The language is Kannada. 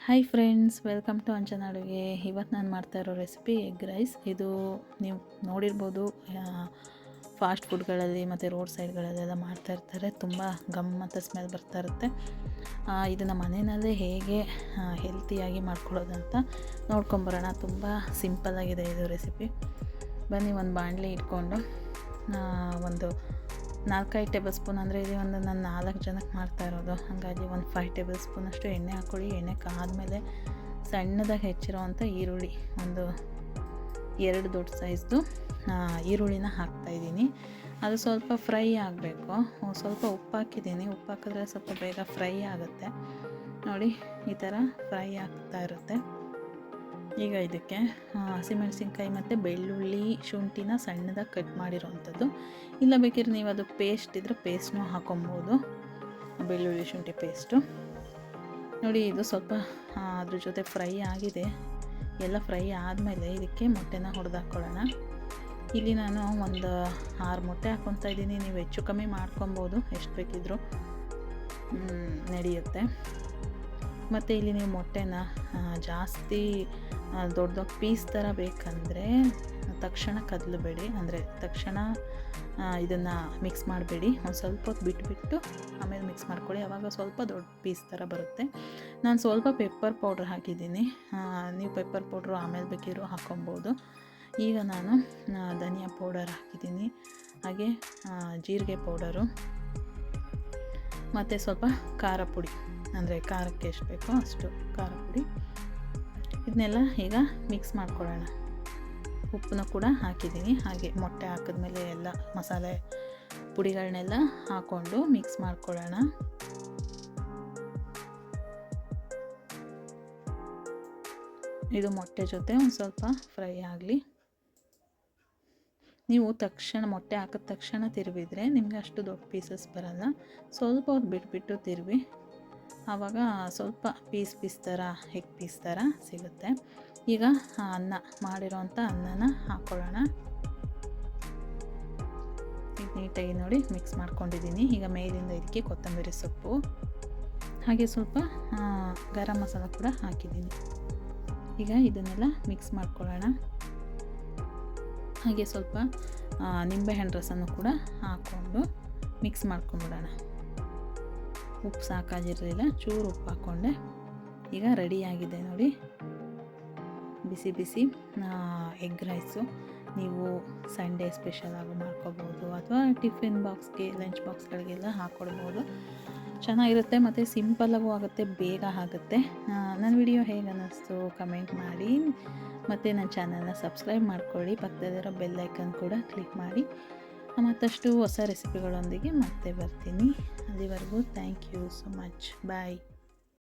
ಹಾಯ್ ಫ್ರೆಂಡ್ಸ್, ವೆಲ್ಕಮ್ ಟು ಅಂಜನ ಅಡುಗೆ. ಇವತ್ತು ನಾನು ಮಾಡ್ತಾ ಇರೋ ರೆಸಿಪಿ ಎಗ್ ರೈಸ್. ಇದು ನೀವು ನೋಡಿರ್ಬೋದು, ಫಾಸ್ಟ್ ಫುಡ್ಗಳಲ್ಲಿ ಮತ್ತು ರೋಡ್ ಸೈಡ್ಗಳಲ್ಲೆಲ್ಲ ಮಾಡ್ತಾ ಇರ್ತಾರೆ. ತುಂಬ ಗಮ್ ಮತ್ತು ಸ್ಮೆಲ್ ಬರ್ತಾ ಇರುತ್ತೆ. ಇದನ್ನು ಮನೆಯಲ್ಲೇ ಹೇಗೆ ಹೆಲ್ತಿಯಾಗಿ ಮಾಡ್ಕೊಳ್ಳೋದಂತ ನೋಡ್ಕೊಂಬರೋಣ. ತುಂಬ ಸಿಂಪಲ್ಲಾಗಿದೆ ಇದು ರೆಸಿಪಿ. ಬನ್ನಿ, ಒಂದು ಬಾಣಲಿ ಇಟ್ಕೊಂಡು ಒಂದು 4-5 ಟೇಬಲ್ ಸ್ಪೂನ್, ಅಂದರೆ ಇದು ಒಂದು ನಾನು 4 ಜನಕ್ಕೆ ಮಾಡ್ತಾ ಇರೋದು, ಹಾಗಾಗಿ ಒಂದು 5 ಟೇಬಲ್ ಸ್ಪೂನಷ್ಟು ಎಣ್ಣೆ ಹಾಕ್ಕೊಳ್ಳಿ. ಎಣ್ಣೆ ಕಾದ್ಮೇಲೆ ಸಣ್ಣದಾಗಿ ಹೆಚ್ಚಿರೋವಂಥ ಈರುಳ್ಳಿ, ಒಂದು 2 ದೊಡ್ಡ ಸೈಜ್ದು ಈರುಳ್ಳಿನ ಹಾಕ್ತಾಯಿದ್ದೀನಿ. ಅದು ಸ್ವಲ್ಪ ಫ್ರೈ ಆಗಬೇಕು. ಸ್ವಲ್ಪ ಉಪ್ಪು ಹಾಕಿದ್ದೀನಿ. ಉಪ್ಪು ಹಾಕಿದ್ರೆ ಸ್ವಲ್ಪ ಬೇಗ ಫ್ರೈ ಆಗುತ್ತೆ. ನೋಡಿ, ಈ ಥರ ಫ್ರೈ ಆಗ್ತಾ ಇರುತ್ತೆ. ಈಗ ಇದಕ್ಕೆ ಹಸಿಮೆಣಸಿನ್ಕಾಯಿ ಮತ್ತು ಬೆಳ್ಳುಳ್ಳಿ, ಶುಂಠಿನ ಸಣ್ಣದಾಗಿ ಕಟ್ ಮಾಡಿರೋವಂಥದ್ದು. ಇಲ್ಲ ಬೇಕಿದ್ರೆ ನೀವು ಅದು ಪೇಸ್ಟ್ ಇದ್ದರೆ ಪೇಸ್ಟ್ನೂ ಹಾಕೊಬೋದು, ಬೆಳ್ಳುಳ್ಳಿ ಶುಂಠಿ ಪೇಸ್ಟು. ನೋಡಿ, ಇದು ಸ್ವಲ್ಪ ಅದ್ರ ಜೊತೆ ಫ್ರೈ ಆಗಿದೆ. ಎಲ್ಲ ಫ್ರೈ ಆದಮೇಲೆ ಇದಕ್ಕೆ ಮೊಟ್ಟೆನ ಹೊಡೆದಾಕೊಳ್ಳೋಣ. ಇಲ್ಲಿ ನಾನು ಒಂದು 6 ಮೊಟ್ಟೆ ಹಾಕ್ಕೊತಾ ಇದ್ದೀನಿ. ನೀವು ಹೆಚ್ಚು ಕಮ್ಮಿ ಮಾಡ್ಕೊಬೋದು, ಎಷ್ಟು ಬೇಕಿದ್ರೂ ನಡೆಯುತ್ತೆ. ಮತ್ತು ಇಲ್ಲಿ ನೀವು ಮೊಟ್ಟೆನ ಜಾಸ್ತಿ ದೊಡ್ಡ ದೊಡ್ಡ ಪೀಸ್ ಥರ ಬೇಕಂದರೆ ತಕ್ಷಣ ಕದಲಬೇಡಿ, ಅಂದರೆ ತಕ್ಷಣ ಇದನ್ನು ಮಿಕ್ಸ್ ಮಾಡಬೇಡಿ. ಒಂದು ಸ್ವಲ್ಪ ಹೊತ್ತು ಬಿಟ್ಟು ಆಮೇಲೆ ಮಿಕ್ಸ್ ಮಾಡ್ಕೊಳ್ಳಿ. ಆವಾಗ ಸ್ವಲ್ಪ ದೊಡ್ಡ ಪೀಸ್ ಥರ ಬರುತ್ತೆ. ನಾನು ಸ್ವಲ್ಪ ಪೆಪ್ಪರ್ ಪೌಡ್ರ್ ಹಾಕಿದ್ದೀನಿ. ನೀವು ಪೆಪ್ಪರ್ ಪೌಡ್ರು ಆಮೇಲೆ ಬೇಕಿರೋ ಹಾಕೊಬೋದು. ಈಗ ನಾನು ಧನಿಯಾ ಪೌಡರ್ ಹಾಕಿದ್ದೀನಿ, ಹಾಗೆ ಜೀರಿಗೆ ಪೌಡರು ಮತ್ತು ಸ್ವಲ್ಪ ಖಾರ ಪುಡಿ, ಅಂದರೆ ಖಾರಕ್ಕೆ ಎಷ್ಟು ಬೇಕೋ ಅಷ್ಟು ಖಾರ ಪುಡಿ. ಇದನ್ನೆಲ್ಲ ಈಗ ಮಿಕ್ಸ್ ಮಾಡ್ಕೊಳ್ಳೋಣ. ಉಪ್ಪನ್ನ ಕೂಡ ಹಾಕಿದ್ದೀನಿ. ಹಾಗೆ ಮೊಟ್ಟೆ ಹಾಕಿದ್ಮೇಲೆ ಎಲ್ಲ ಮಸಾಲೆ ಪುಡಿಗಳನ್ನೆಲ್ಲ ಹಾಕ್ಕೊಂಡು ಮಿಕ್ಸ್ ಮಾಡ್ಕೊಳ್ಳೋಣ. ಇದು ಮೊಟ್ಟೆ ಜೊತೆ ಒಂದು ಸ್ವಲ್ಪ ಫ್ರೈ ಆಗಲಿ. ನೀವು ತಕ್ಷಣ ಮೊಟ್ಟೆ ಹಾಕಿದ ತಕ್ಷಣ ತಿರುವಿದ್ರೆ ನಿಮಗೆ ಅಷ್ಟು ದೊಡ್ಡ ಪೀಸಸ್ ಬರಲ್ಲ. ಸ್ವಲ್ಪ ಹೊತ್ತು ಬಿಟ್ಬಿಟ್ಟು ತಿರುವಿ, ಆವಾಗ ಸ್ವಲ್ಪ ಪೀಸ್ ಥರ ಎಗ್ ಪೀಸ್ ಥರ ಸಿಗುತ್ತೆ. ಈಗ ಅನ್ನ ಮಾಡಿರೋವಂಥ ಅನ್ನನ ಹಾಕ್ಕೊಳ್ಳೋಣ. ಈಗ ನೀಟಾಗಿ ನೋಡಿ ಮಿಕ್ಸ್ ಮಾಡ್ಕೊಂಡಿದ್ದೀನಿ. ಈಗ ಮೇಲಿಂದ ಇದಕ್ಕೆ ಕೊತ್ತಂಬರಿ ಸೊಪ್ಪು, ಹಾಗೆ ಸ್ವಲ್ಪ ಗರಂ ಮಸಾಲ ಕೂಡ ಹಾಕಿದ್ದೀನಿ. ಈಗ ಇದನ್ನೆಲ್ಲ ಮಿಕ್ಸ್ ಮಾಡ್ಕೊಳ್ಳೋಣ. ಹಾಗೆ ಸ್ವಲ್ಪ ನಿಂಬೆಹಣ್ಣು ರಸನೂ ಕೂಡ ಹಾಕ್ಕೊಂಡು ಮಿಕ್ಸ್ ಮಾಡ್ಕೊಂಬಿಡೋಣ. ಉಪ್ಪು ಸಾಕಾಗಿರಲಿಲ್ಲ, ಚೂರು ಉಪ್ಪು ಹಾಕ್ಕೊಂಡೆ. ಈಗ ರೆಡಿಯಾಗಿದೆ ನೋಡಿ, ಬಿಸಿ ಬಿಸಿ ಎಗ್ ರೈಸು. ನೀವು ಸಂಡೇ ಸ್ಪೆಷಲಾಗಿ ಮಾಡ್ಕೋಬೋದು, ಅಥವಾ ಟಿಫಿನ್ ಬಾಕ್ಸ್ಗೆ, ಲಂಚ್ ಬಾಕ್ಸ್ಗಳಿಗೆಲ್ಲ ಹಾಕ್ಕೊಡ್ಬೋದು. ಚೆನ್ನಾಗಿರುತ್ತೆ ಮತ್ತು ಸಿಂಪಲ್ಲಾಗೂ ಆಗುತ್ತೆ, ಬೇಗ ಆಗುತ್ತೆ. ನನ್ನ ವಿಡಿಯೋ ಹೇಗೆ ಅನ್ನಿಸ್ತು ಕಮೆಂಟ್ ಮಾಡಿ, ಮತ್ತು ನನ್ನ ಚಾನಲ್ನ ಸಬ್ಸ್ಕ್ರೈಬ್ ಮಾಡ್ಕೊಳ್ಳಿ. ಪಕ್ಕದಲ್ಲಿರೋ ಬೆಲ್ ಐಕನ್ ಕೂಡ ಕ್ಲಿಕ್ ಮಾಡಿ. ಮತ್ತಷ್ಟು ಹೊಸ ರೆಸಿಪಿಗಳೊಂದಿಗೆ ಮತ್ತೆ ಬರ್ತೀನಿ. ಅಲ್ಲಿವರೆಗೂ thank you so much. Bye.